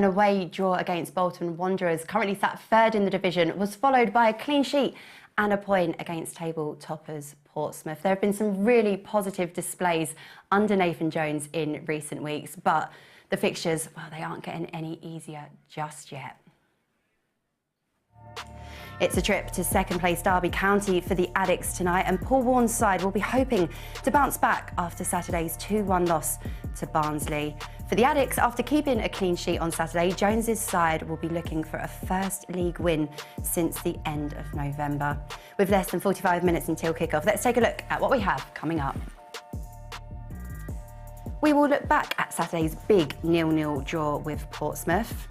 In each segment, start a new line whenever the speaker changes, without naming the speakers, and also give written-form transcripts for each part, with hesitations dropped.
An away draw against Bolton Wanderers, currently sat third in the division, was followed by a clean sheet and a point against table toppers Portsmouth. There have been some really positive displays under Nathan Jones in recent weeks, but the fixtures, well, they aren't getting any easier just yet. It's a trip to second-place Derby County for the Addicts tonight, and Paul Warne's side will be hoping to bounce back after Saturday's 2-1 loss to Barnsley. For the Addicts, after keeping a clean sheet on Saturday, Jones's side will be looking for a first league win since the end of November. With less than 45 minutes until kick-off, let's take a look at what we have coming up. We will look back at Saturday's big 0-0 draw with Portsmouth.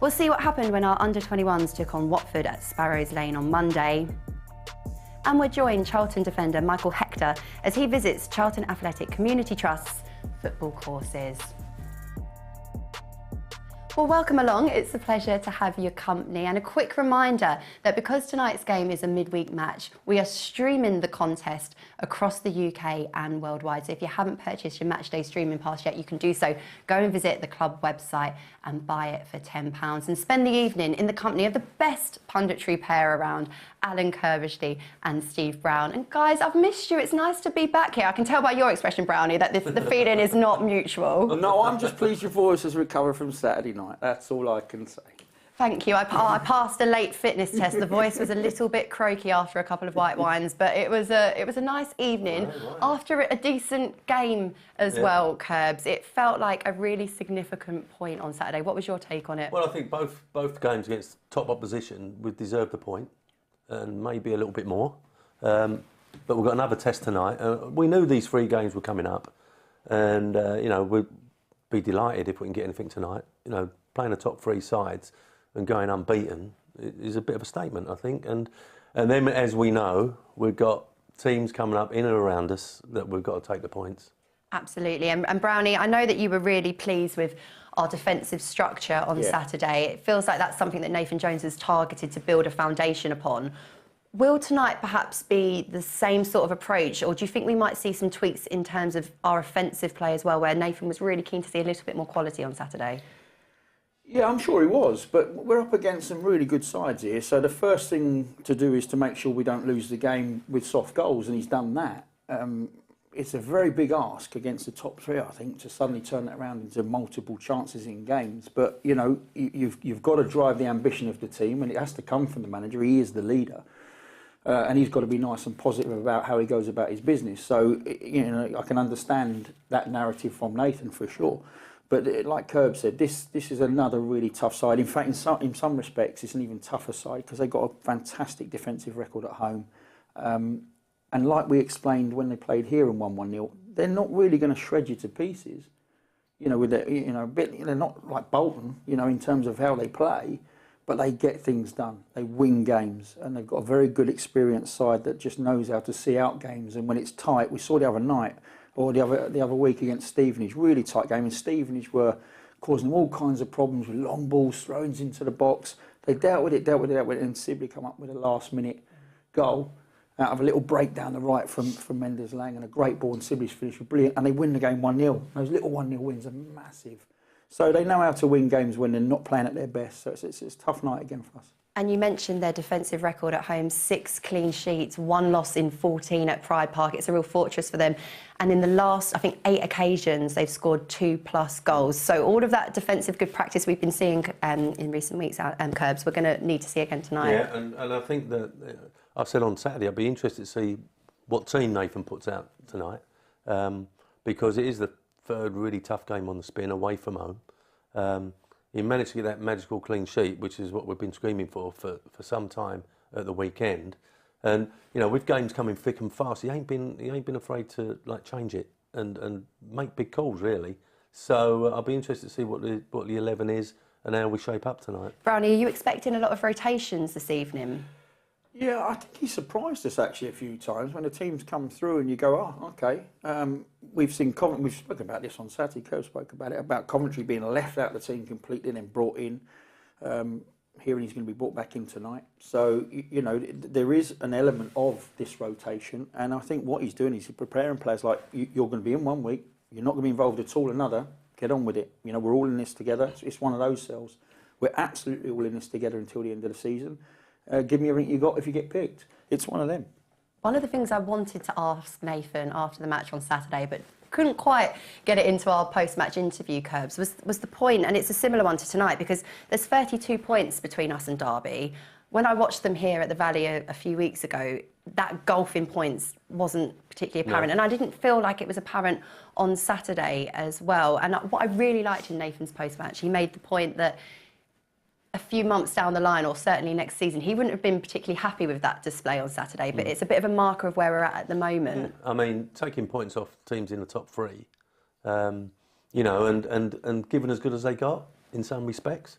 We'll see what happened when our under-21s took on Watford at Sparrows Lane on Monday. And we'll join Charlton defender Michael Hector as he visits Charlton Athletic Community Trust's football courses. Well, welcome along. It's a pleasure to have your company, and a quick reminder that because tonight's game is a midweek match, we are streaming the contest across the UK and worldwide. So if you haven't purchased your matchday streaming pass yet, you can do so. Go and visit the club website and buy it for £10 and spend the evening in the company of the best punditry pair around, Alan Curbishley and Steve Brown. And guys, I've missed you. It's nice to be back here. I can tell by your expression, Brownie, that the feeling is not mutual.
No, I'm just pleased your voice has recovered from Saturday night. That's all I can say.
Thank you. I passed a late fitness test. The voice was a little bit croaky after a couple of white wines, but it was a nice evening. Right. After a decent game as well, Curbs. It felt like a really significant point on Saturday. What was your take on it?
Well, I think both games against top opposition would deserve the point, and maybe a little bit more. But we've got another test tonight. We knew these 3 games were coming up, and you know, we'd be delighted if we can get anything tonight. You know, playing the top 3 sides and going unbeaten is a bit of a statement, I think. And then, as we know, we've got teams coming up in and around us that we've got to take the points.
Absolutely. And Brownie, I know that you were really pleased with our defensive structure on Saturday. It feels like that's something that Nathan Jones has targeted to build a foundation upon. Will tonight perhaps be the same sort of approach, or do you think we might see some tweaks in terms of our offensive play as well, where Nathan was really keen to see a little bit more quality on Saturday?
Yeah, I'm sure he was, but we're up against some really good sides here. So the first thing to do is to make sure we don't lose the game with soft goals, and he's done that. It's a very big ask against the top 3, I think, to suddenly turn it around into multiple chances in games. But, you know, you've got to drive the ambition of the team, and it has to come from the manager. He is the leader. And he's got to be nice and positive about how he goes about his business. So, you know, I can understand that narrative from Nathan for sure. But like Curb said, this is another really tough side. In fact, in some respects, it's an even tougher side because they've got a fantastic defensive record at home. And like we explained when they played here and won 1-0, they're not really going to shred you to pieces. You know, with their, you know, they're not like Bolton, you know, in terms of how they play, but they get things done. They win games, and they've got a very good experienced side that just knows how to see out games. And when it's tight, we saw the other night, or the other week against Stevenage, really tight game, and Stevenage were causing them all kinds of problems with long balls, throw-ins into the box. They dealt with it, and Sibley come up with a last-minute goal out of a little break down the right from Mendes Lang, and a great ball, and Sibley's finish was brilliant, and they win the game 1-0. Those little 1-0 wins are massive. So they know how to win games when they're not playing at their best. So it's a tough night again for us.
And you mentioned their defensive record at home, 6 clean sheets, 1 loss in 14 at Pride Park. It's a real fortress for them. And in the last, I think, 8 occasions, they've scored 2+ goals. So all of that defensive good practice we've been seeing in recent weeks, Curbs, we're going to need to see again tonight.
Yeah, and I think that, I said on Saturday, I'd be interested to see what team Nathan puts out tonight, because it is the 3rd really tough game on the spin away from home. He managed to get that magical clean sheet, which is what we've been screaming for some time at the weekend. And you know, with games coming thick and fast, he ain't been afraid to like change it and make big calls really. So I'll be interested to see what the 11 is and how we shape up tonight.
Brownie, are you expecting a lot of rotations this evening?
Yeah, I think he surprised us actually a few times when the teams come through and you go, oh, okay. We've seen Coventry, we've spoken about this on Saturday, Kerr spoke about it, about Coventry being left out of the team completely and then brought in. Hearing he's going to be brought back in tonight. So, you know, there is an element of this rotation, and I think what he's doing is he's preparing players like, you're going to be in 1 week, you're not going to be involved at all another, get on with it. You know, we're all in this together. It's one of those cells. We're absolutely all in this together until the end of the season. Give me everything you got if you get picked. It's one of them.
One of the things I wanted to ask Nathan after the match on Saturday, but couldn't quite get it into our post-match interview, Curbs, was the point, and it's a similar one to tonight, because there's 32 points between us and Derby. When I watched them here at the Valley a few weeks ago, that gulf in points wasn't particularly apparent.
No.
And I didn't feel like it was apparent on Saturday as well. And what I really liked in Nathan's post-match, he made the point that a few months down the line, or certainly next season, he wouldn't have been particularly happy with that display on Saturday, but it's a bit of a marker of where we're at the moment.
I mean, taking points off teams in the top three, you know, and given as good as they got in some respects,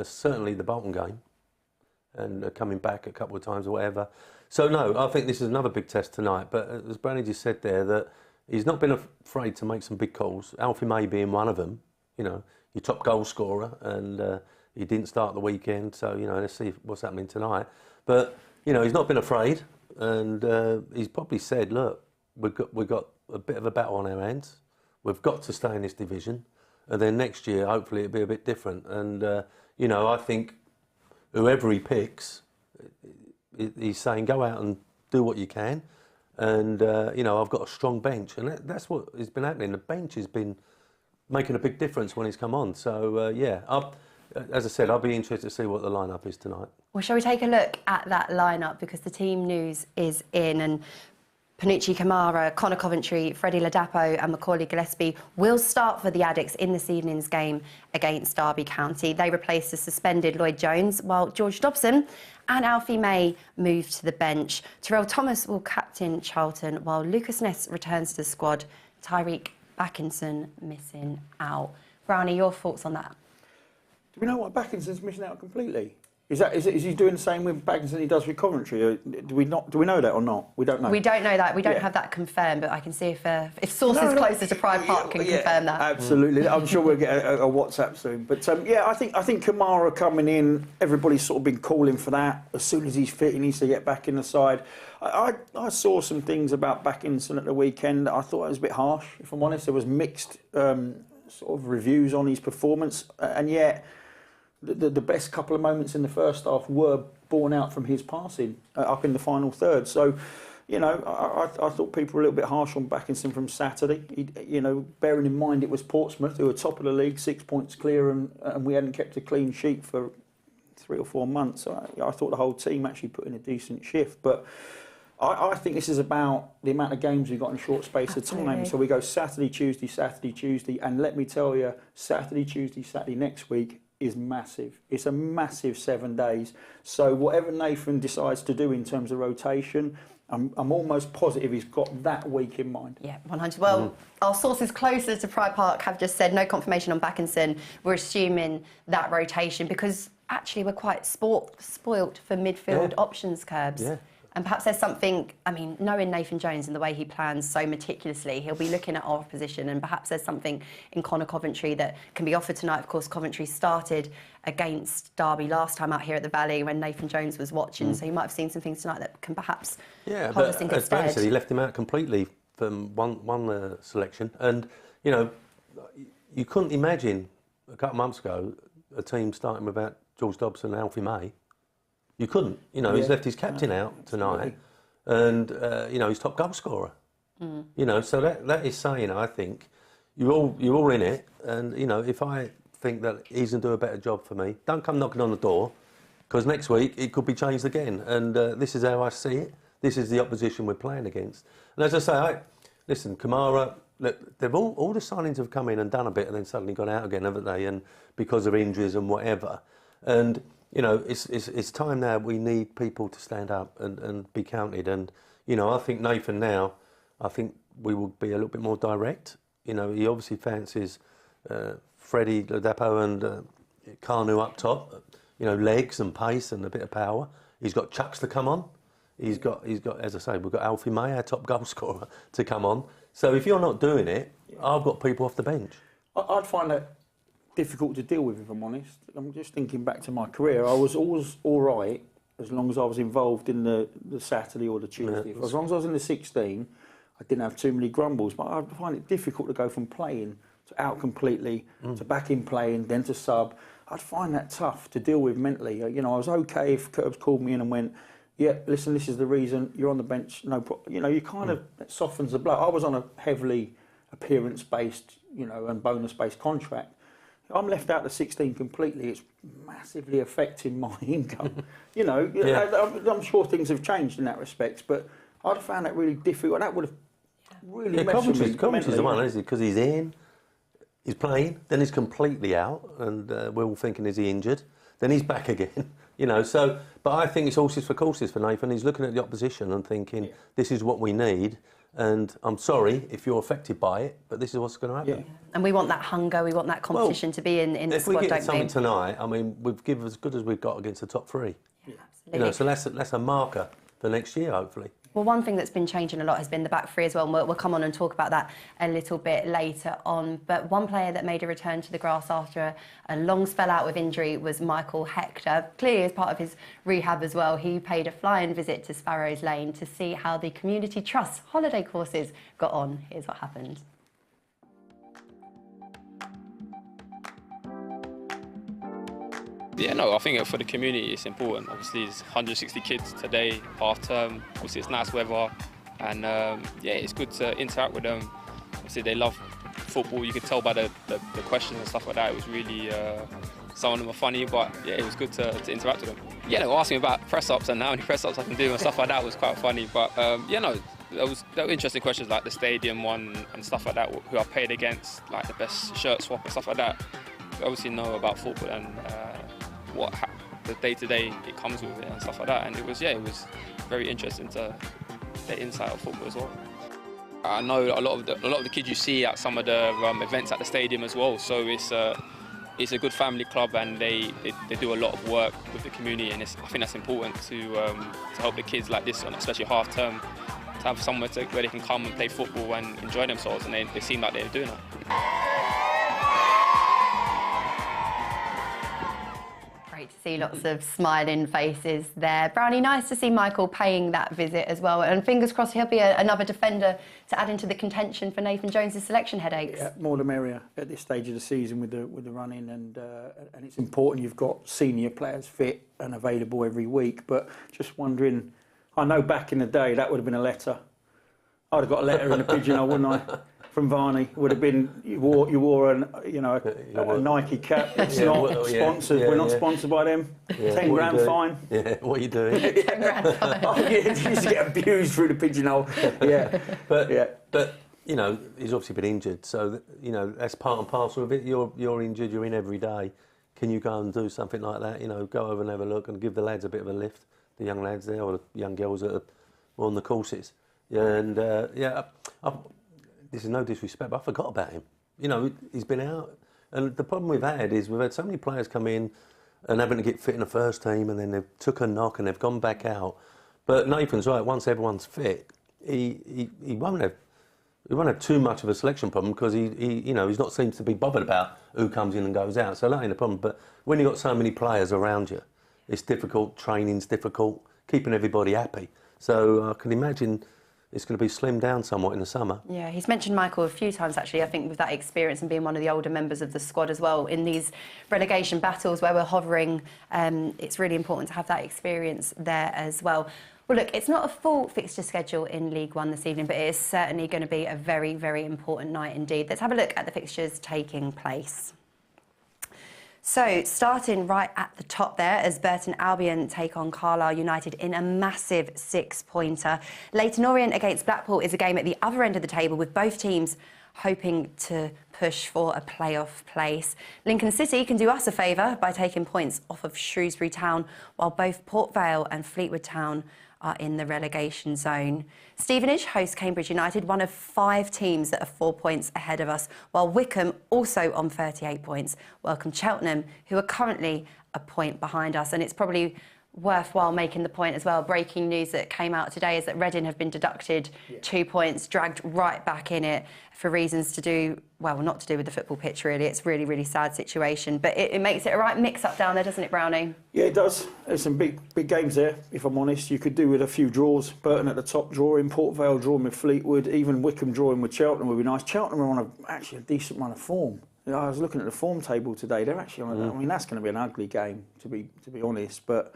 certainly the Bolton game, and coming back a couple of times or whatever. So no, I think this is another big test tonight, but as Brownie just said there, that he's not been afraid to make some big calls, Alfie May being one of them, you know, your top goal scorer, and he didn't start the weekend, so, you know, let's see what's happening tonight. But, you know, he's not been afraid, and he's probably said, look, we've got a bit of a battle on our hands. We've got to stay in this division, and then next year, hopefully, it'll be a bit different. And, you know, I think whoever he picks, he's saying, go out and do what you can. And, you know, I've got a strong bench, and that's what has been happening. The bench has been making a big difference when he's come on. So, yeah, as I said, I'll be interested to see what the lineup is tonight.
Well, shall we take a look at that lineup, because the team news is in, and Panucci Kamara, Connor Coventry, Freddie Ladapo and Macaulay Gillespie will start for the Addicts in this evening's game against Derby County. They replace the suspended Lloyd Jones, while George Dobson and Alfie May move to the bench. Terrell Thomas will captain Charlton, while Lucas Ness returns to the squad. Tyreek Backinson missing out. Brownie, your thoughts on that?
Do we know what Backinson's missing out completely? Is he doing the same with Backinson he does with Coventry? Or do we know that or not? We don't know.
We don't know that. We don't have that confirmed, but I can see if sources closer to Pride Park can confirm that.
Absolutely. I'm sure we'll get a WhatsApp soon. But yeah, I think Kamara coming in, everybody's sort of been calling for that. As soon as he's fit, he needs to get back in the side. I saw some things about Backinson at the weekend. I thought it was a bit harsh, if I'm honest. There was mixed sort of reviews on his performance, and yet the best couple of moments in the first half were borne out from his passing up in the final third. So, you know, I thought people were a little bit harsh on Backinson from Saturday. You know, bearing in mind it was Portsmouth who were top of the league, 6 points clear, and we hadn't kept a clean sheet for 3 or 4 months. I thought the whole team actually put in a decent shift, but I think this is about the amount of games we've got in a short space of time. So we go Saturday, Tuesday, and let me tell you, Saturday, Tuesday next week is massive. It's a massive 7 days. So whatever Nathan decides to do in terms of rotation, I'm almost positive he's got that week in mind.
Yeah, 100. Well, our sources closer to Pride Park have just said no confirmation on Backinson. We're assuming that rotation because actually we're quite spoilt for midfield options, Curbs.
Yeah.
And perhaps there's something, I mean, knowing Nathan Jones and the way he plans so meticulously, he'll be looking at our position, and perhaps there's something in Connor Coventry that can be offered tonight. Of course, Coventry started against Derby last time out here at the Valley when Nathan Jones was watching, so he might have seen some things tonight that can perhaps hold us in good stead.
As he left him out completely from one selection, and, you know, you couldn't imagine a couple of months ago a team starting without George Dobson and Alfie May. You couldn't. You know, he's left his captain out tonight, and you know, he's top goal scorer. You know, so that is saying, I think, you're all in it, and you know, if I think that he's going to do a better job for me, don't come knocking on the door, because next week it could be changed again, and this is how I see it. This is the opposition we're playing against, and as I say, listen, Kamara, they've all the signings have come in and done a bit, and then suddenly gone out again, haven't they? And because of injuries and whatever, and you know, it's time now. We need people to stand up and be counted. And, you know, I think Nathan now, I think we will be a little bit more direct. You know, he obviously fancies Freddie Ladapo and Carnu up top. You know, legs and pace and a bit of power. He's got Chucks to come on. He's got, as I say, we've got Alfie May, our top goal scorer, to come on. So if you're not doing it, I've got people off the bench.
I'd find that difficult to deal with, if I'm honest. I'm just thinking back to my career. I was always all right as long as I was involved in the Saturday or the Tuesday. As long as I was in the 16, I didn't have too many grumbles. But I find it difficult to go from playing out completely, to back in playing, then to sub. I'd find that tough to deal with mentally. You know, I was okay if Curbs called me in and went, yeah, listen, this is the reason, you're on the bench, no problem. You know, you kind of, it softens the blow. I was on a heavily appearance-based, you know, and bonus-based contract. I'm left out the 16 completely. It's massively affecting my income. You know, I'm sure things have changed in that respect, but I'd have found that really difficult. And that would have really messed with me.
Coventry's the one, isn't it? Because he's in, he's playing, then he's completely out, and we're all thinking, is he injured? Then he's back again. You know, so, but I think it's horses for courses for Nathan. He's looking at the opposition and thinking, this is what we need. And I'm sorry if you're affected by it, but this is what's going to happen.
Yeah. And we want that hunger, we want that competition to be in the squad, don't we?
If we get something tonight, I mean, we've given as good as we've got against the top three.
Yeah, absolutely.
You know, so that's a marker for next year, hopefully.
Well, one thing that's been changing a lot has been the back three as well, and we'll come on and talk about that a little bit later on. But one player that made a return to the grass after a long spell out with injury was Michael Hector. Clearly, as part of his rehab as well, he paid a flying visit to Sparrows Lane to see how the Community Trust holiday courses got on. Here's what happened.
Yeah, no, I think for the community it's important. Obviously, there's 160 kids today, half term. Obviously, it's nice weather, and yeah, it's good to interact with them. Obviously, they love football. You could tell by the questions and stuff like that. It was really, some of them are funny, but yeah, it was good to interact with them. Yeah, they were asking me about press-ups and how many press-ups I can do and stuff like that. Was quite funny, but yeah, no, there were interesting questions like the stadium one and stuff like that. Who I played against, like the best shirt swap and stuff like that. We obviously know about football and what the day-to-day it comes with it and stuff like that, and it was very interesting to the insight of football as well. I know a lot of the kids you see at some of the events at the stadium as well, so it's a good family club, and they do a lot of work with the community, and I think that's important to help the kids like this, especially half term, to have somewhere where they can come and play football and enjoy themselves, and they seem like they're doing that.
Great to see lots of smiling faces there. Brownie, nice to see Michael paying that visit as well. And fingers crossed he'll be another defender to add into the contention for Nathan Jones's selection headaches.
Yeah, more the merrier at this stage of the season with the running, and it's important you've got senior players fit and available every week. But just wondering, I know back in the day that would have been a letter. I'd have got a letter in a pigeonhole, wouldn't I? From Varney. Would have been you wore a Nike cap. It's not sponsored. We're not sponsored by them.
Yeah.
10 grand fine.
Yeah, what are you doing?
10 grand fine.
Oh, yeah, you used to get abused through the pigeonhole. Yeah,
but you know, he's obviously been injured, so you know that's part and parcel of it. You're injured. You're in every day. Can you go and do something like that? You know, go over and have a look and give the lads a bit of a lift. The young lads there, or the young girls that are on the courses. Yeah, and this is no disrespect, but I forgot about him. You know, he's been out. And the problem we've had is we've had so many players come in and having to get fit in the first team, and then they've took a knock and they've gone back out. But Nathan's right, once everyone's fit, he won't have too much of a selection problem, because he's not seems to be bothered about who comes in and goes out. So that ain't a problem. But when you've got so many players around you, it's difficult, training's difficult, keeping everybody happy. So I can imagine it's going to be slimmed down somewhat in the summer.
Yeah, he's mentioned Michael a few times, actually, I think, with that experience and being one of the older members of the squad as well. In these relegation battles where we're hovering, it's really important to have that experience there as well. Well, look, it's not a full fixture schedule in League One this evening, but it is certainly going to be a very, very important night indeed. Let's have a look at the fixtures taking place. So, starting right at the top there, as Burton Albion take on Carlisle United in a massive 6-pointer. Leyton Orient against Blackpool is a game at the other end of the table, with both teams hoping to push for a playoff place. Lincoln City can do us a favour by taking points off of Shrewsbury Town, while both Port Vale and Fleetwood Town are in the relegation zone. Stevenage hosts Cambridge United, one of 5 teams that are 4 points ahead of us, while Wickham, also on 38 points, welcome Cheltenham, who are currently a point behind us. And it's probably worthwhile making the point as well. Breaking news that came out today is that Reading have been deducted 2 points, dragged right back in it for reasons to do, well, not to do with the football pitch, really. It's a really, really sad situation. But it makes it a right mix-up down there, doesn't it, Brownie?
Yeah, it does. There's some big games there, if I'm honest. You could do with a few draws. Burton at the top drawing, Port Vale drawing with Fleetwood, even Wickham drawing with Charlton would be nice. Charlton are on actually a decent run of form. You know, I was looking at the form table today. They're actually on I mean, that's going to be an ugly game, to be honest. But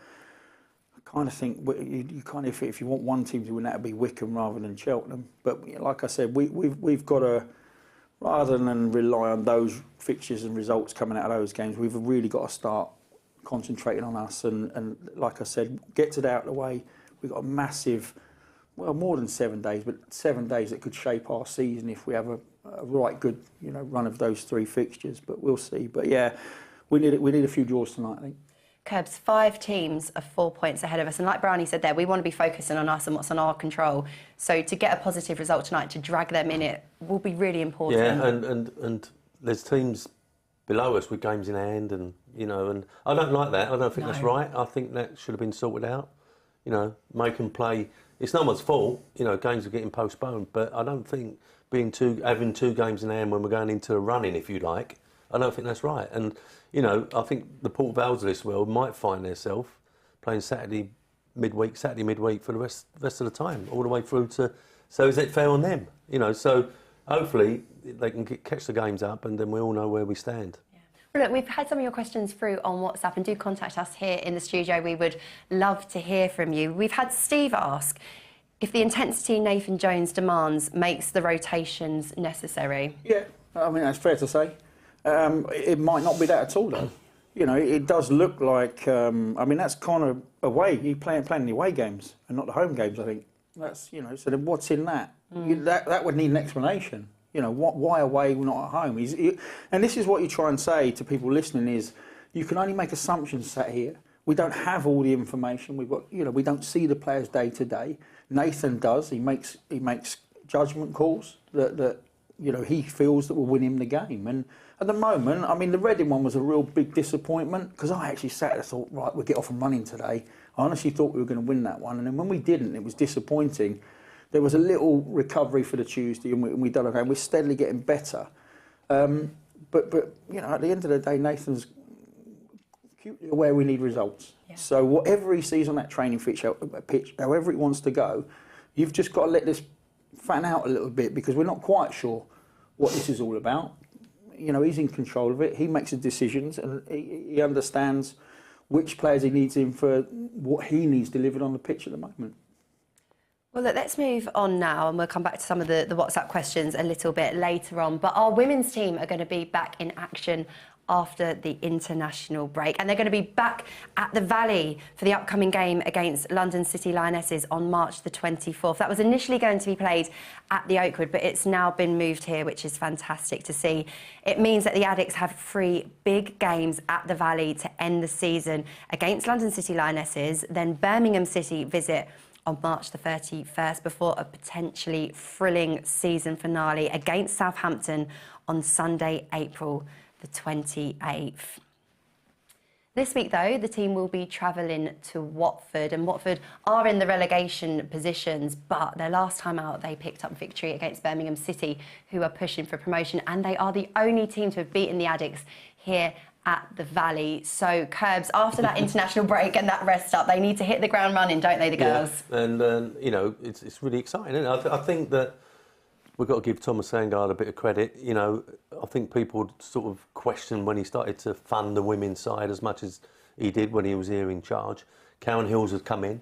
kind of think you kind of, if you want one team to win, that would be Wickham rather than Cheltenham. But like I said, we've got to, rather than rely on those fixtures and results coming out of those games, we've really got to start concentrating on us. And like I said, get it out of the way. We've got a massive, well, more than 7 days, but 7 days that could shape our season if we have a right good, run of those 3 fixtures. But we'll see. But yeah, we need a few draws tonight, I think.
Curbs, 5 teams are 4 points ahead of us. And like Brownie said there, we want to be focusing on us and what's on our control. So to get a positive result tonight, to drag them in it, will be really important.
Yeah, and there's teams below us with games in hand and I don't like that. I don't think that's right. I think that should have been sorted out. Make them play. It's no one's fault. Games are getting postponed. But I don't think having 2 games in hand when we're going into a run-in, if you like, I don't think that's right. And I think the Port Vales of this world might find themselves playing Saturday midweek for the rest of the time, all the way through to. So is it fair on them? So hopefully they can catch the games up, and then we all know where we stand.
Yeah. Well, look, we've had some of your questions through on WhatsApp, and do contact us here in the studio. We would love to hear from you. We've had Steve ask if the intensity Nathan Jones demands makes the rotations necessary.
Yeah, I mean that's fair to say. It might not be that at all, though. It does look like. I mean, that's kind of away. You playing the away games and not the home games. I think that's So then, what's in that? That would need an explanation. Why away, not at home? And this is what you try and say to people listening: is you can only make assumptions sat here. We don't have all the information. We've got. We don't see the players day to day. Nathan does. He makes judgment calls that he feels that will win him the game. And at the moment, I mean, the Reading one was a real big disappointment because I actually sat there and thought, right, we'll get off and running today. I honestly thought we were going to win that one. And then when we didn't, it was disappointing. There was a little recovery for the Tuesday and we done okay. And we're steadily getting better. But at the end of the day, Nathan's acutely aware we need results. Yeah. So whatever he sees on that training pitch, however he wants to go, you've just got to let this fan out a little bit because we're not quite sure what this is all about. He's in control of it. He makes the decisions and he understands which players he needs in for what he needs delivered on the pitch at the moment.
Well, look, let's move on now and we'll come back to some of the WhatsApp questions a little bit later on. But our women's team are going to be back in action after the international break. And they're going to be back at the Valley for the upcoming game against London City Lionesses on March the 24th. That was initially going to be played at the Oakwood, but it's now been moved here, which is fantastic to see. It means that the Addicts have 3 big games at the Valley to end the season against London City Lionesses, then Birmingham City visit on March the 31st before a potentially thrilling season finale against Southampton on Sunday, April the 28th. This week, though, the team will be travelling to Watford, and Watford are in the relegation positions, but their last time out, they picked up victory against Birmingham City, who are pushing for promotion, and they are the only team to have beaten the Addicts here at the Valley. So, Curbs, after that international break and that rest up, they need to hit the ground running, don't they, the girls?
Yeah. And, it's really exciting, isn't it? I think that we've got to give Thomas Sandgaard a bit of credit. I think people sort of questioned when he started to fund the women's side as much as he did when he was here in charge. Karen Hills has come in.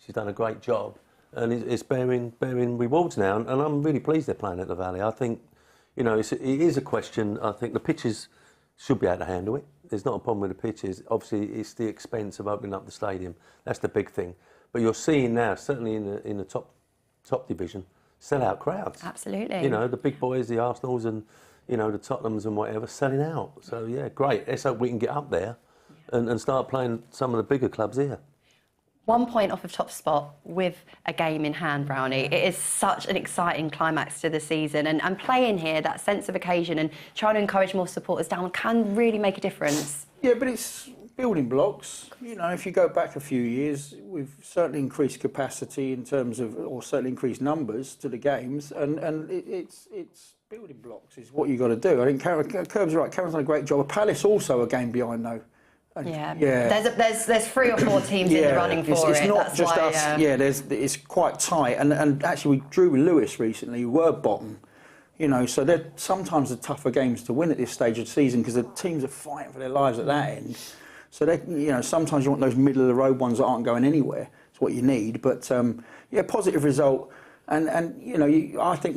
She's done a great job. And it's bearing rewards now. And I'm really pleased they're playing at the Valley. I think, it is a question. I think the pitches should be able to handle it. There's not a problem with the pitches. Obviously, it's the expense of opening up the stadium. That's the big thing. But you're seeing now, certainly in the top division, sell-out crowds.
Absolutely.
The big boys, the Arsenals and, the Tottenhams and whatever, selling out. So, yeah, great. Let's hope we can get up there and start playing some of the bigger clubs here.
1 point off of top spot with a game in hand, Brownie. It is such an exciting climax to the season. And playing here, that sense of occasion and trying to encourage more supporters down can really make a difference.
Yeah, but it's building blocks. You know, if you go back a few years, we've certainly increased capacity in terms of, or certainly increased numbers to the games, and it's building blocks is what you've got to do. I think Curb's right. Karen's done a great job. Palace also a game behind though. And
yeah. There's 3 or 4 teams in the running for
it's
it.
not
That's
just
why,
us. Yeah, it's quite tight. And actually, we drew with Lewis recently, who were bottom. You know, so they're sometimes the tougher games to win at this stage of the season because the teams are fighting for their lives at that end. So they, you know, sometimes you want those middle of the road ones that aren't going anywhere. It's what you need. But yeah, positive result. And you know, I think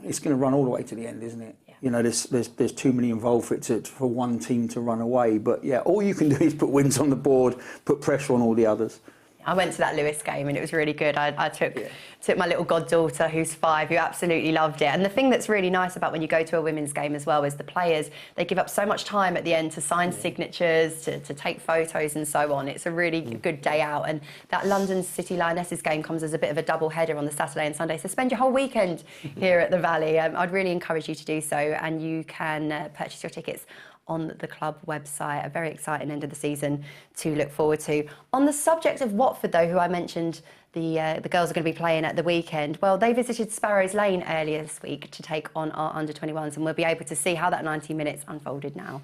it's going to run all the way to the end, isn't it? Yeah. You know, there's too many involved for one team to run away. But yeah, all you can do is put wins on the board, put pressure on all the others.
I went to that Lewis game and it was really good. I took my little goddaughter who's 5, who absolutely loved it. And the thing that's really nice about when you go to a women's game as well is the players, they give up so much time at the end to sign signatures, to take photos and so on. It's a really good day out. And that London City Lionesses game comes as a bit of a double header on the Saturday and Sunday. So spend your whole weekend here at the Valley. I'd really encourage you to do so. And you can purchase your tickets on the club website. A very exciting end of the season to look forward to. On the subject of Watford, though, who I mentioned the girls are going to be playing at the weekend, well, they visited Sparrows Lane earlier this week to take on our under-21s, and we'll be able to see how that 90 minutes unfolded now.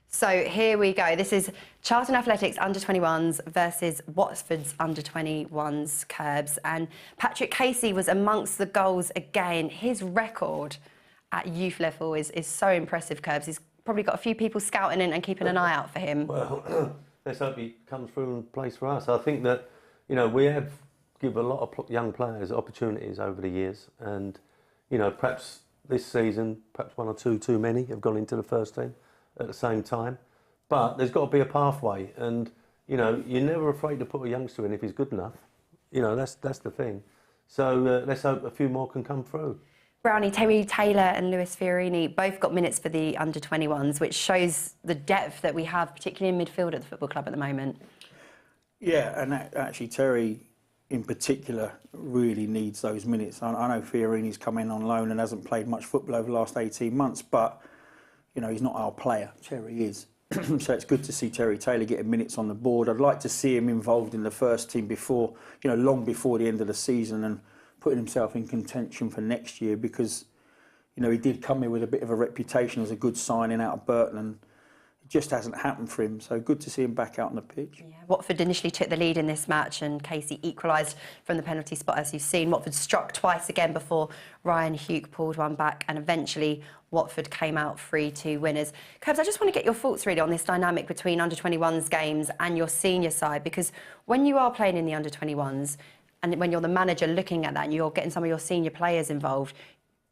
So here we go. This is Charlton Athletics under-21s versus Watford's under-21s, Curbs. And Patrick Casey was amongst the goals again. His record at youth level is so impressive, Curbs. He's probably got a few people scouting and keeping an eye out for him.
Well, let's hope he comes through and plays for us. I think that, you know, we have given a lot of young players opportunities over the years, and, you know, perhaps this season, perhaps 1 or 2 too many have gone into the first team at the same time. But there's got to be a pathway, and, you know, you're never afraid to put a youngster in if he's good enough. You know, that's the thing. So let's hope a few more can come through.
Brownie, Terry Taylor and Lewis Fiorini both got minutes for the under-21s, which shows the depth that we have, particularly in midfield at the football club at the moment. Yeah,
and actually Terry in particular really needs those minutes. I know Fiorini's come in on loan and hasn't played much football over the last 18 months, but, you know, he's not our player. Terry is. So it's good to see Terry Taylor getting minutes on the board. I'd like to see him involved in the first team before, you know, long before the end of the season, and putting himself in contention for next year, because, you know, he did come here with a bit of a reputation as a good signing out of Burton, and it just hasn't happened for him. So good to see him back out on the pitch.
Yeah, Watford initially took the lead in this match, and Casey equalised from the penalty spot, as you've seen. Watford struck twice again before Ryan Hugh pulled one back, and eventually Watford came out 3-2 winners. Curbs, I just want to get your thoughts really on this dynamic between under-21s games and your senior side, because when you are playing in the under-21s, and when you're the manager looking at that and you're getting some of your senior players involved,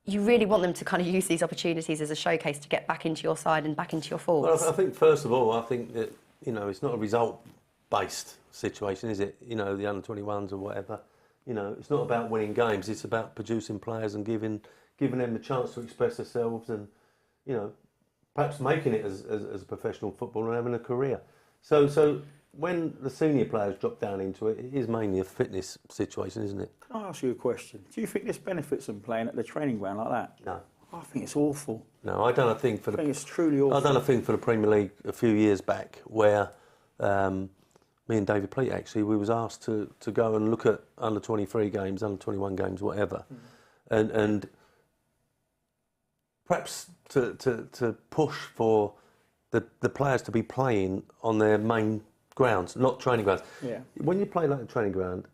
you really want them to kind of use these opportunities as a showcase to get back into your side and back into your forwards.
Well, I think, first of all, I think that, you know, it's not a result-based situation, is it? You know, the under-21s or whatever. You know, it's not about winning games. It's about producing players and giving them the chance to express themselves and, you know, perhaps making it as a professional footballer and having a career. So when the senior players drop down into it, it is mainly a fitness situation, isn't it?
Can I ask you a question? Do you think this benefits them playing at the training ground like that?
No.
I think it's awful.
No, I don't think for the...
I think it's truly awful.
I done a thing for the Premier League a few years back where me and David Pleat, actually, we was asked to go and look at under-23 games, under-21 games, whatever, and perhaps to push for the players to be playing on their main grounds, not training grounds.
Yeah.
When you play like a training ground,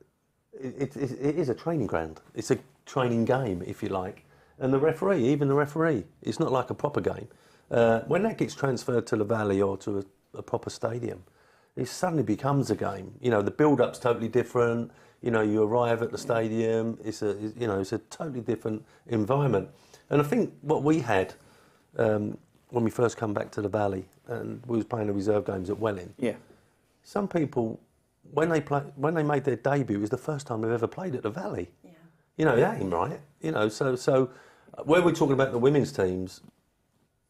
it is a training ground. It's a training game, if you like. And the referee, it's not like a proper game. When that gets transferred to the Valley or to a proper stadium, it suddenly becomes a game. You know, the build-up's totally different. You know, you arrive at the stadium. It's a totally different environment. And I think what we had when we first come back to the Valley and we was playing the reserve games at Welling. Yeah. Some people, when they made their debut, it was the first time they've ever played at the Valley. Yeah. You know, that ain't right. You know, so when we're talking about the women's teams,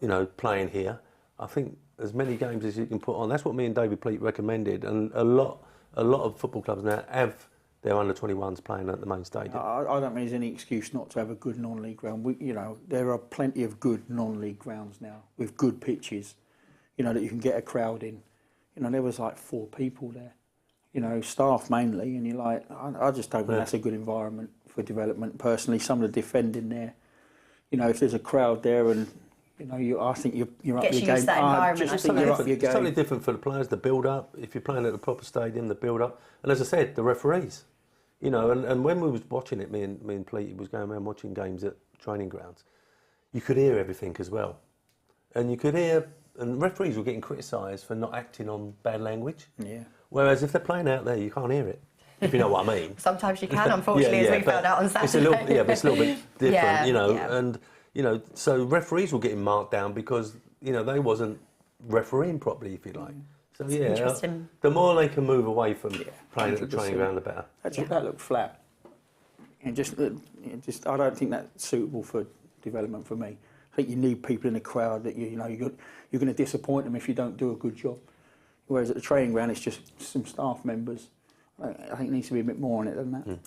you know, playing here, I think as many games as you can put on. That's what me and David Pleat recommended, and a lot of football clubs now have their under-21s playing at the main stadium.
I don't think there's any excuse not to have a good non-league ground. You know, there are plenty of good non-league grounds now with good pitches. you know, that you can get a crowd in. You know, there was like 4 people there, you know, staff mainly, and you're like, I just don't think that's a good environment for development. Personally, some of the defending there, you know, if there's a crowd there and, you know, I think you're up your game.
That environment,
just think you're up your game.
It's totally different for the players, the build-up. If you're playing at a proper stadium, the build-up. And as I said, the referees. You know, and when we was watching it, me and Pleaty was going around watching games at training grounds, you could hear everything as well. And you could hear, and referees were getting criticised for not acting on bad language.
Yeah.
Whereas if they're playing out there, you can't hear it, if you know what I mean.
Sometimes you can, unfortunately, as we found out on Saturday.
It's a little, but it's a little bit different, you know.
Yeah.
And, you know, so referees were getting marked down because, you know, they wasn't refereeing properly, if you like. So,
Interesting.
The more they can move away from playing at the training ground, the better.
That looked flat. And just, I don't think that's suitable for development for me. I think you need people in the crowd that you're going to disappoint them if you don't do a good job. Whereas at the training ground, it's just some staff members. I think there needs to be a bit more on it than that.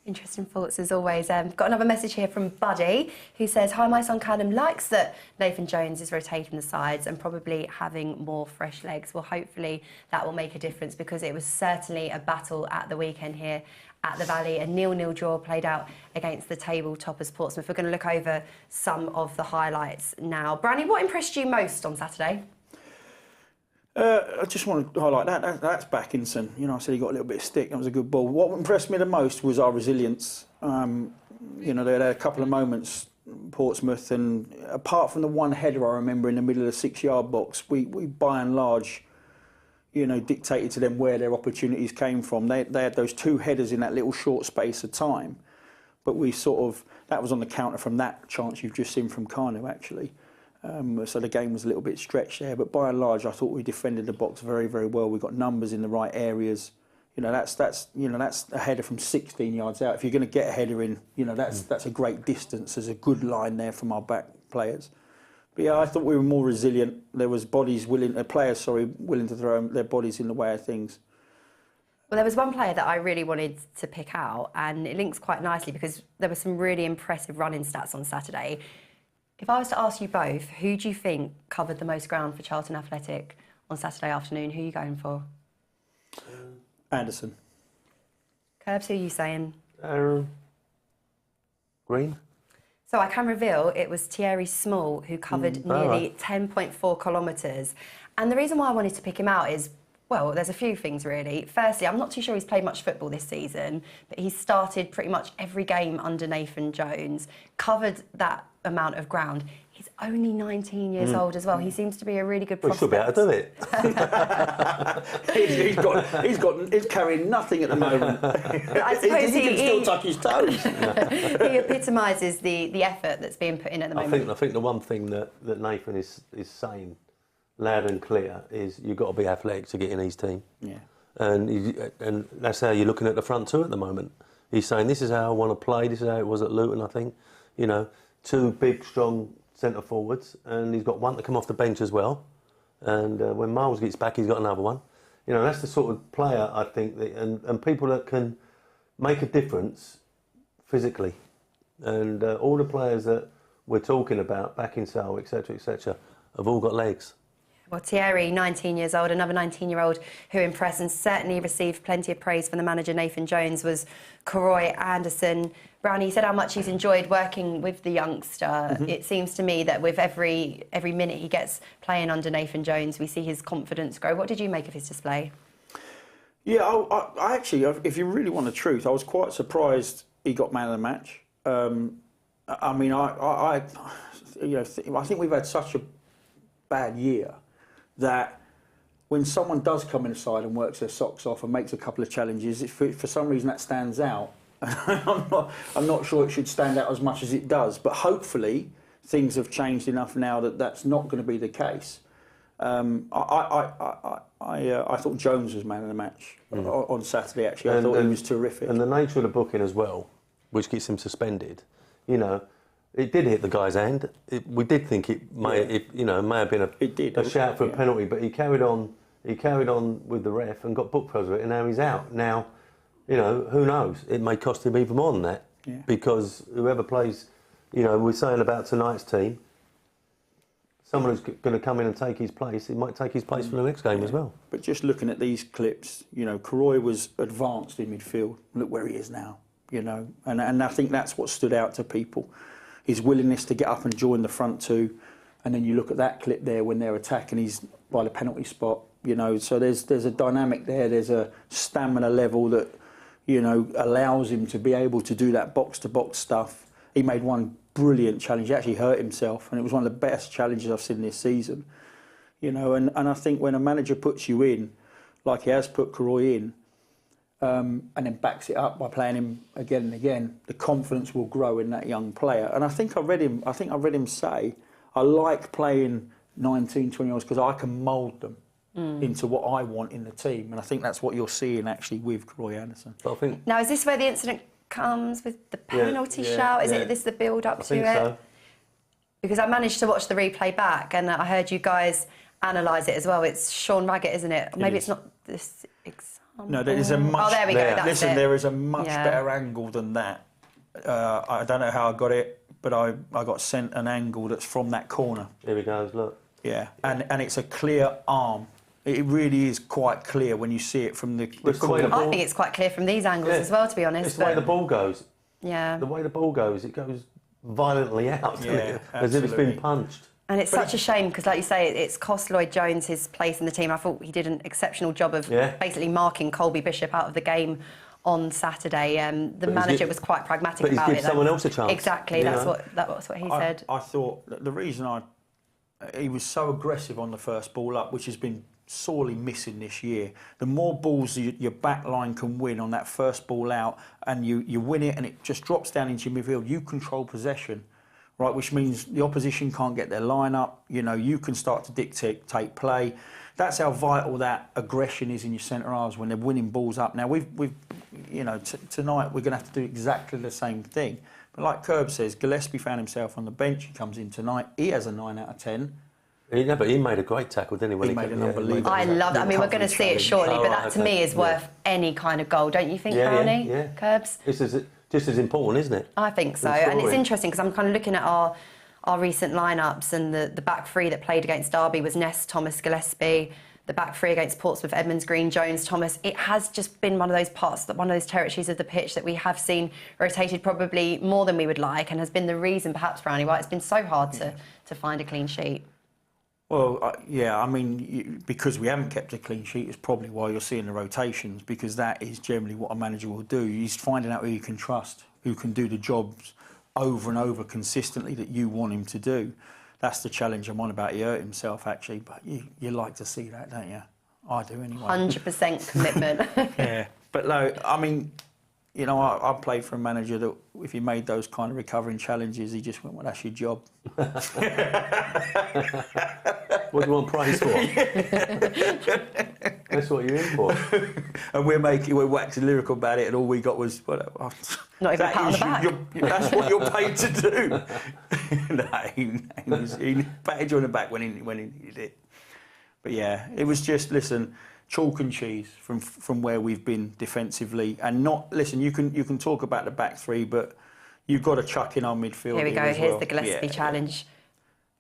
Interesting thoughts as always. Got another message here from Buddy who says, "Hi, my son Callum likes that Nathan Jones is rotating the sides and probably having more fresh legs. Well, hopefully that will make a difference because it was certainly a battle at the weekend here at the Valley. A 0-0 draw played out against the table toppers Portsmouth. We're going to look over some of the highlights now. Brownie, what impressed you most on Saturday?
I just want to highlight that's Backinson. You know, I said he got a little bit of stick. That was a good ball. What impressed me the most was our resilience. You know, they had a couple of moments, Portsmouth, and apart from the one header I remember in the middle of the 6-yard box, we by and large, you know, dictated to them where their opportunities came from. They had those 2 headers in that little short space of time, but we that was on the counter from that chance you've just seen from Kanu, actually. So the game was a little bit stretched there, but by and large, I thought we defended the box very, very well. We got numbers in the right areas. You know, that's a header from 16 yards out. If you're going to get a header in, you know, that's a great distance. There's a good line there from our back players. But yeah, I thought we were more resilient. There was players willing to throw their bodies in the way of things.
Well, there was one player that I really wanted to pick out, and it links quite nicely because there were some really impressive running stats on Saturday. If I was to ask you both, who do you think covered the most ground for Charlton Athletic on Saturday afternoon? Who are you going for?
Anderson.
Curbs, who are you saying?
Green.
So I can reveal it was Thierry Small who covered nearly 10.4 kilometres. And the reason why I wanted to pick him out is, well, there's a few things really. Firstly, I'm not too sure he's played much football this season, but he's started pretty much every game under Nathan Jones, covered that amount of ground. He's only 19 years old as well. He seems to be a really good prospect.
We should be able to do it.
he's carrying nothing at the moment.
I suppose
he can still tuck his toes.
He epitomises the effort that's being put in at the moment.
I think the one thing that Nathan is saying loud and clear is you've got to be athletic to get in his team.
Yeah.
And that's how you're looking at the front two at the moment. He's saying, this is how I want to play, this is how it was at Luton, I think. You know, 2 big, strong centre forwards, and he's got one to come off the bench as well. And when Miles gets back, he's got another one. You know, that's the sort of player, I think, that, and people that can make a difference physically. And all the players that we're talking about, back in Sale, etc., have all got legs.
Well, Thierry, 19 years old, another 19-year-old who impressed and certainly received plenty of praise from the manager, Nathan Jones, was Karoy Anderson. Brownie, he said how much he's enjoyed working with the youngster. It seems to me that with every minute he gets playing under Nathan Jones, we see his confidence grow. What did you make of his display?
Yeah, I actually, if you really want the truth, I was quite surprised he got man of the match. I mean, I think we've had such a bad year that when someone does come in the side and works their socks off and makes a couple of challenges, for some reason that stands out. I'm not sure it should stand out as much as it does, but hopefully things have changed enough now that that's not going to be the case. I thought Jones was man of the match on Saturday. Actually, I thought he was terrific.
And the nature of the booking as well, which gets him suspended. You know, it did hit the guy's hand. We did think it may have been a shout for a penalty, but he carried on. He carried on with the ref and got booked for it, and now he's out. Now, you know, who knows? It may cost him even more than that because whoever plays, you know, we're saying about tonight's team. someone who's going to come in and take his place, he might take his place for the next game as well.
But just looking at these clips, you know, Karoy was advanced in midfield. Look where he is now, you know. And I think that's what stood out to people. His willingness to get up and join the front two. And then you look at that clip there when they're attacking, he's by the penalty spot, you know. So there's a dynamic there. There's a stamina level that, you know, allows him to be able to do that box-to-box stuff. He made one brilliant challenge. He actually hurt himself, and it was one of the best challenges I've seen this season. You know, and I think when a manager puts you in, like he has put Karoy in, and then backs it up by playing him again and again, the confidence will grow in that young player. And I think I read him say, I like playing 19, 20-year-olds because I can mould them into what I want in the team. And I think that's what you're seeing actually with Karoy Anderson.
But I think
Now, is this where the incident comes with the penalty shout? Is it this the build-up to it?
so.
Because I managed to watch the replay back, and I heard you guys analyse it as well. It's Sean Raggett, isn't it? Maybe it's not this example.
No, there is a much...
Oh, there we go, that's
Listen,
it.
there is a much better angle than that. I don't know how I got it, but I got sent an angle that's from that corner.
Here he goes, look.
Yeah, and it's a clear arm. It really is quite clear when you see it from the corner.
I think it's quite clear from these angles as well, to be honest.
It's the way the ball goes.
Yeah.
The way the ball goes, it goes violently out, doesn't it? As if it's
absolutely.
been punched.
And it's such a shame because, like you say, it's cost Lloyd Jones his place in the team. I thought he did an exceptional job of basically marking Colby Bishop out of the game on Saturday. The manager was quite pragmatic about it.
But he's given someone else a chance.
Exactly, that's what he said.
I thought that the reason he was so aggressive on the first ball up, which has been sorely missing this year. The more balls your back line can win on that first ball out, and you win it and it just drops down into your midfield, you control possession, right? Which means the opposition can't get their line up. You know, you can start to dictate play. That's how vital that aggression is in your centre halves when they're winning balls up. Now we've you know, tonight we're going to have to do exactly the same thing. But like Curb says, Gillespie found himself on the bench. He comes in tonight. He has a 9 out of 10.
But he made a great tackle, didn't he? When
He made an unbelievable.
I love it. I mean, we're going to see it shortly, but that to me is worth any kind of goal, don't you think, Brownie?
Yeah.
Curbs?
This is just as important, isn't it?
I think so. And it's interesting because I'm kind of looking at our recent lineups, and the back three that played against Derby was Ness, Thomas, Gillespie. The back three against Portsmouth, Edmonds, Green, Jones, Thomas. It has just been one of those parts, one of those territories of the pitch that we have seen rotated probably more than we would like, and has been the reason, perhaps, Brownie, why it's been so hard to find a clean sheet.
Well, yeah, I mean, because we haven't kept a clean sheet is probably why you're seeing the rotations, because that is generally what a manager will do. He's finding out who you can trust, who can do the jobs over and over consistently that you want him to do. That's the challenge I'm on about. He hurt himself, actually, but you like to see that, don't you? I do, anyway.
100% commitment.
Yeah, but no, I mean, you know, I played for a manager that if he made those kind of recovering challenges, he just went, well, that's your job.
What do you want praise for? That's what you're in for.
And we're waxing lyrical about it, and all we got was, well,
Not even a pat on the back.
That's what you're paid to do. No, he patted you on the back when he needed it. But yeah, it was just, listen, chalk and cheese from where we've been defensively, and not, listen, you can talk about the back three, but you've got to chuck in our midfield.
Here we go. Here's the Gillespie challenge.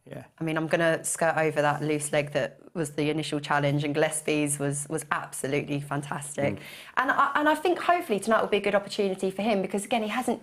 Yeah.
I mean, I'm going to skirt over that loose leg that was the initial challenge, and Gillespie's was absolutely fantastic. And I think hopefully tonight will be a good opportunity for him, because again, he hasn't.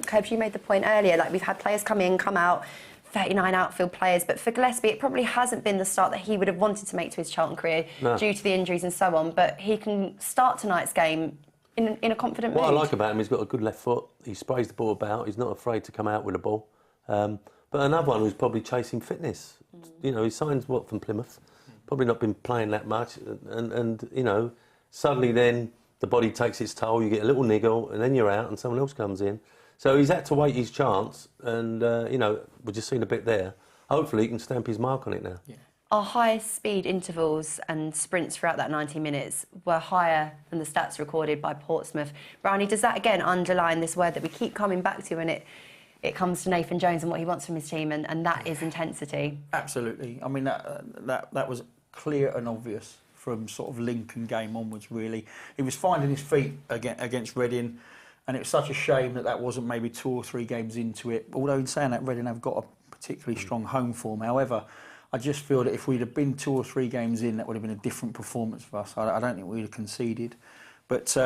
Curbs, you made the point earlier, like we've had players come in, come out, 39 outfield players, but for Gillespie, it probably hasn't been the start that he would have wanted to make to his Charlton career due to the injuries and so on. But he can start tonight's game in a confident mood.
What I like about him, he's got a good left foot. He sprays the ball about. He's not afraid to come out with the ball. But another one who's probably chasing fitness. You know, he signed from Plymouth. Probably not been playing that much, and you know, suddenly then the body takes its toll. You get a little niggle, and then you're out, and someone else comes in. So he's had to wait his chance, and you know, we've just seen a bit there. Hopefully, he can stamp his mark on it now. Yeah.
Our high-speed intervals and sprints throughout that 90 minutes were higher than the stats recorded by Portsmouth. Brownie, does that again underline this word that we keep coming back to, and it comes to Nathan Jones and what he wants from his team, and that is intensity? Absolutely.
I mean, that was clear and obvious from sort of Lincoln game onwards, really. He was finding his feet against Reading, and it was such a shame that wasn't maybe 2 or 3 games into it. Although in saying that, Reading have got a particularly strong home form. However, I just feel that if we'd have been 2 or 3 games in, that would have been a different performance for us. I don't think we'd have conceded. But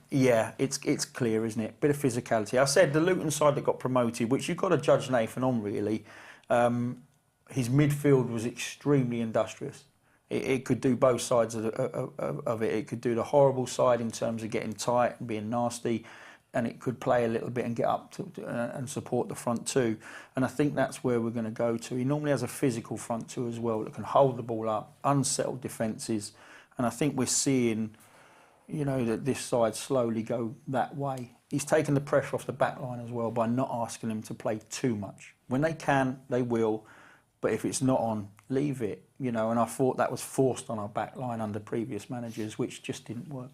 yeah, it's clear, isn't it? Bit of physicality. I said the Luton side that got promoted, which you've got to judge Nathan on really. His midfield was extremely industrious. It could do both sides of it. It could do the horrible side in terms of getting tight and being nasty, and it could play a little bit and get up and support the front two. And I think that's where we're going to go to. He normally has a physical front two as well that can hold the ball up, unsettled defences. And I think we're seeing, you know, that this side slowly go that way. He's taken the pressure off the back line as well by not asking them to play too much. When they can, they will. But if it's not on, leave it, you know. And I thought that was forced on our back line under previous managers, which just didn't work.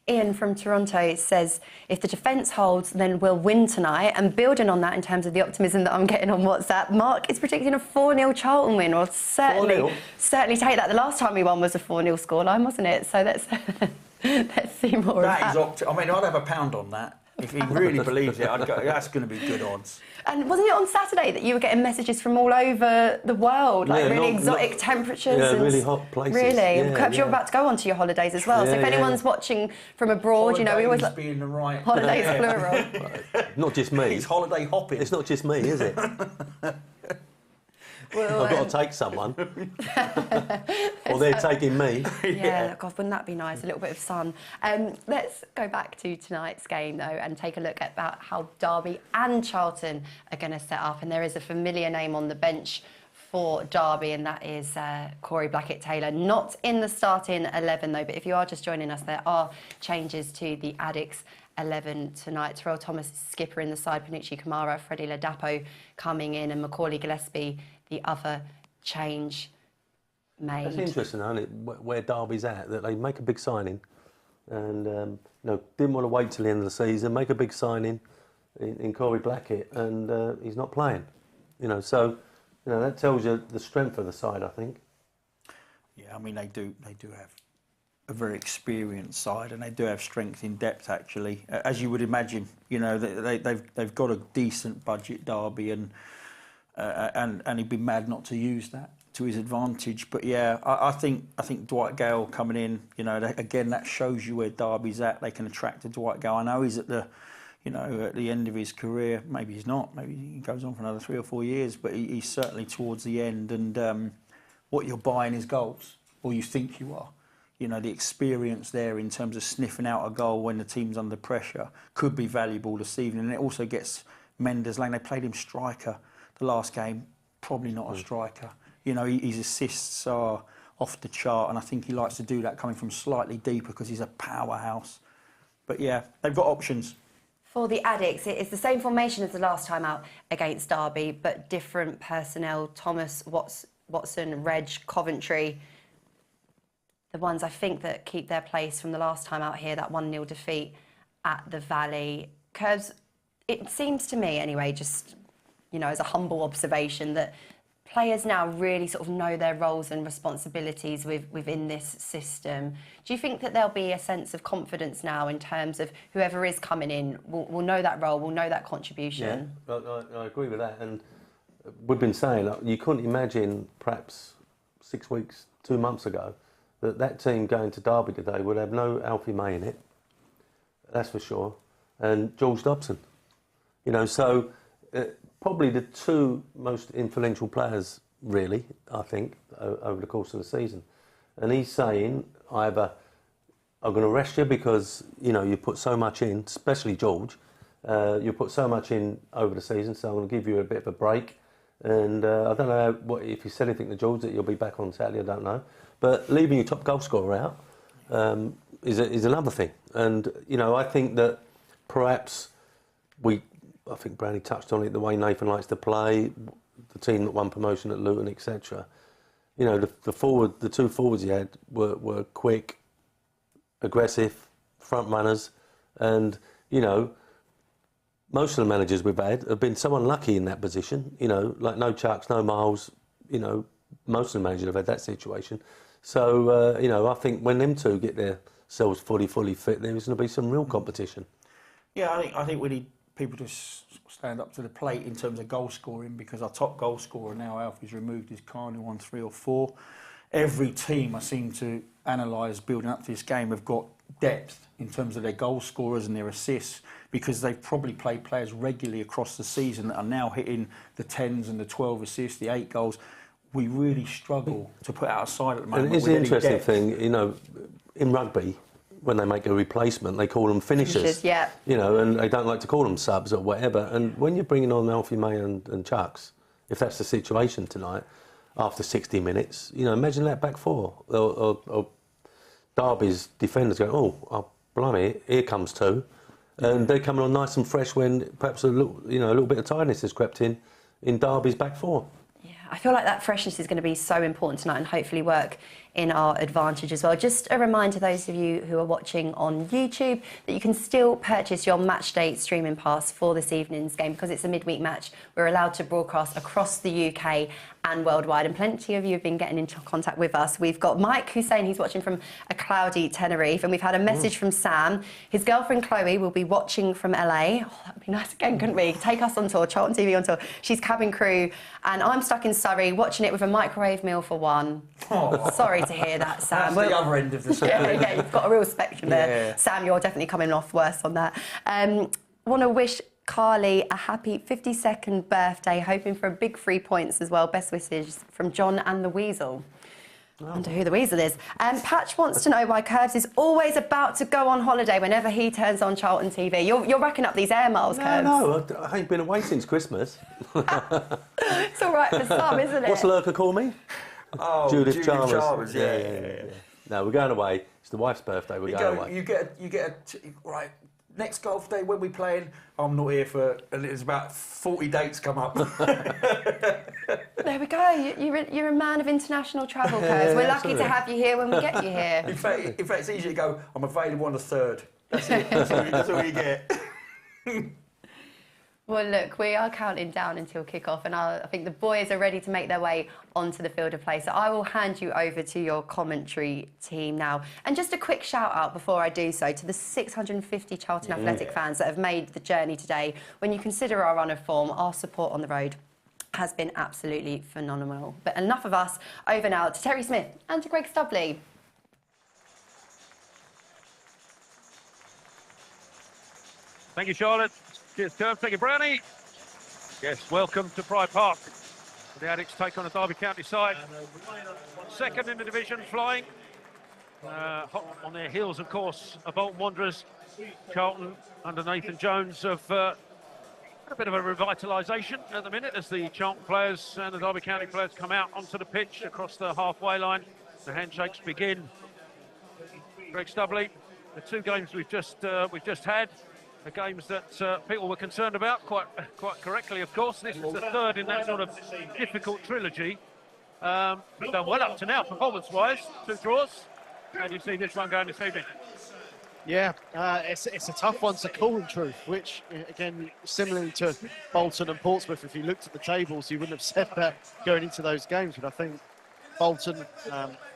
Ian from Toronto says, if the defence holds, then we'll win tonight. And building on that in terms of the optimism that I'm getting on WhatsApp, Mark is predicting a 4-0 Charlton win. Or certainly take that. The last time we won was a 4-0 scoreline, wasn't it? So let's see more of that.
I mean, I'd have a pound on that. If he really believes it, I'd go, that's going to be good odds.
And wasn't it on Saturday that you were getting messages from all over the world, like really exotic temperatures?
Yeah,
and
really hot places.
Really?
Yeah,
You're about to go on to your holidays as well. So if anyone's watching from abroad, you know, we always...
being the right...
Holidays, plural.
Not just me.
It's holiday hopping.
It's not just me, is it?
Well,
I've got to take someone. Or they're taking me.
Yeah, God, wouldn't that be nice? A little bit of sun. Let's go back to tonight's game, though, and take a look at about how Derby and Charlton are going to set up. And there is a familiar name on the bench for Derby, and that is Corey Blackett-Taylor. Not in the starting 11, though, but if you are just joining us, there are changes to the Addicts 11 tonight. Terrell Thomas, skipper in the side, Panucci Kamara, Freddie Ladapo coming in, and Macaulay Gillespie, the other change made.
That's interesting, isn't it, where Derby's at, that they make a big signing and you know, didn't want to wait till the end of the season, make a big signing in Corey Blackett, and he's not playing. You know, so you know, that tells you the strength of the side, I think.
Yeah, I mean, they do have a very experienced side, and they do have strength in depth, actually, as you would imagine. You know, they've got a decent budget, Derby, and he'd be mad not to use that to his advantage. But yeah, I think Dwight Gale coming in, you know, again, that shows you where Derby's at. They can attract a Dwight Gale. I know he's at the end of his career. Maybe he's not. Maybe he goes on for another 3 or 4 years. But he's certainly towards the end. And what you're buying is goals, or you think you are. You know, the experience there in terms of sniffing out a goal when the team's under pressure could be valuable this evening. And it also gets Mendes Lane. They played him striker the last game, probably not a striker. You know, his assists are off the chart, and I think he likes to do that coming from slightly deeper because he's a powerhouse. But yeah, they've got options.
For the Addicts, it's the same formation as the last time out against Derby, but different personnel. Thomas, Watson, Reg, Coventry, the ones I think that keep their place from the last time out here, that 1-0 defeat at the Valley. Curbs, it seems to me anyway, just, you know, as a humble observation, that players now really sort of know their roles and responsibilities within this system. Do you think that there'll be a sense of confidence now in terms of whoever is coming in will know that role, will know that contribution?
Yeah, I agree with that. And we've been saying, you couldn't imagine perhaps 6 weeks, 2 months ago, that team going to Derby today would have no Alfie May in it. That's for sure. And George Dobson. You know, so... probably the 2 most influential players, really, I think, over the course of the season. And he's saying, either I'm going to rest you because, you know, you put so much in, especially George, you put so much in over the season, so I'm going to give you a bit of a break. And I don't know if you said anything to George that you'll be back on Saturday, I don't know. But leaving your top goal scorer out is another thing. And, you know, I think that perhaps I think Brownie touched on it, the way Nathan likes to play, the team that won promotion at Luton, etc. You know, the 2 forwards he had were quick, aggressive, front runners, and, you know, most of the managers we've had have been so unlucky in that position, you know, like no Chucks, no Miles, you know, most of the managers have had that situation. So, you know, I think when them 2 get themselves fully fit, there's going to be some real competition.
Yeah, I think we need people just stand up to the plate in terms of goal scoring, because our top goal scorer now, Alfie's removed his Carney on 3 or 4. Every team I seem to analyse building up to this game have got depth in terms of their goal scorers and their assists, because they've probably played players regularly across the season that are now hitting the 10s and the 12 assists, the 8 goals. We really struggle to put out a side at the moment.
And it's an interesting thing, you know, in rugby, when they make a replacement, they call them finishers.
Yeah.
You know, and they don't like to call them subs or whatever. And when you're bringing on Alfie May and Chucks, if that's the situation tonight, after 60 minutes, you know, imagine that back four. Or Derby's defenders go, oh, blimey, here comes 2. And they're coming on nice and fresh when perhaps a little bit of tiredness has crept in Derby's back four.
Yeah, I feel like that freshness is going to be so important tonight and hopefully work in our advantage as well. Just a reminder to those of you who are watching on YouTube that you can still purchase your match day streaming pass for this evening's game, because it's a midweek match. We're allowed to broadcast across the UK and worldwide, and plenty of you have been getting into contact with us. We've got Mike who's saying he's watching from a cloudy Tenerife, and we've had a message from Sam. His girlfriend Chloe will be watching from LA. Oh, that would be nice again, couldn't we? Take us on tour, Charlton TV on tour. She's cabin crew, and I'm stuck in Surrey watching it with a microwave meal for one. Oh. Sorry to hear that, Sam.
That's the other end of the spectrum.
Yeah, you've got a real spectrum there. Sam, you're definitely coming off worse on that. Want to wish Carly a happy 52nd birthday, hoping for a big 3 points as well. Best wishes from John and the Weasel. I wonder who the Weasel is. Patch wants to know why Curbs is always about to go on holiday whenever he turns on Charlton TV. You're racking up these air miles, Curbs.
No, I ain't been away since Christmas.
It's all right for some, isn't it?
What's Lurker call me?
Oh,
Judith Chalmers.
Yeah.
No, we're going away. It's the wife's birthday. We're going away.
You get right. Next golf day when we're playing, I'm not here for. And there's about 40 dates come up.
There we go. You're a man of international travel, Curbs. We're lucky to have you here when we get you here.
In fact, it's easy to go. I'm available on the 3rd. That's it. That's all you get.
Well, look, we are counting down until kick-off, and I think the boys are ready to make their way onto the field of play. So I will hand you over to your commentary team now. And just a quick shout-out before I do so to the 650 Charlton Athletic fans that have made the journey today. When you consider our run of form, our support on the road has been absolutely phenomenal. But enough of us. Over now to Terry Smith and to Greg Stubley.
Thank you, Charlotte. Cheers, Curve. Thank you, Brownie. Yes, welcome to Pride Park. The Addicts take on a Derby County side. 2nd in the division, flying. Hot on their heels, of course, of Bolton Wanderers. Charlton, under Nathan Jones, have a bit of a revitalisation at the minute as the Charlton players and the Derby County players come out onto the pitch across the halfway line. The handshakes begin. Greg Stubley, the 2 games we've just had. The games that people were concerned about, quite correctly, of course. This is the 3rd in that sort of difficult trilogy. We've done well up to now, performance-wise. 2 draws. How do you see this one going this evening?
Yeah, it's a tough one to call, in truth, which, again, similarly to Bolton and Portsmouth, if you looked at the tables, you wouldn't have said that going into those games. But I think Bolton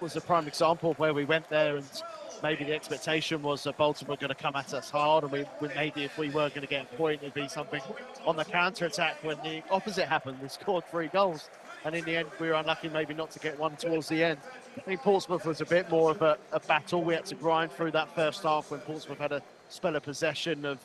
was a prime example of where we went there, and maybe the expectation was that Bolton were going to come at us hard, and we maybe if we were going to get a point, it'd be something on the counter-attack. When the opposite happened, we scored 3 goals, and in the end, we were unlucky maybe not to get one towards the end. I think Portsmouth was a bit more of a battle. We had to grind through that first half when Portsmouth had a spell of possession of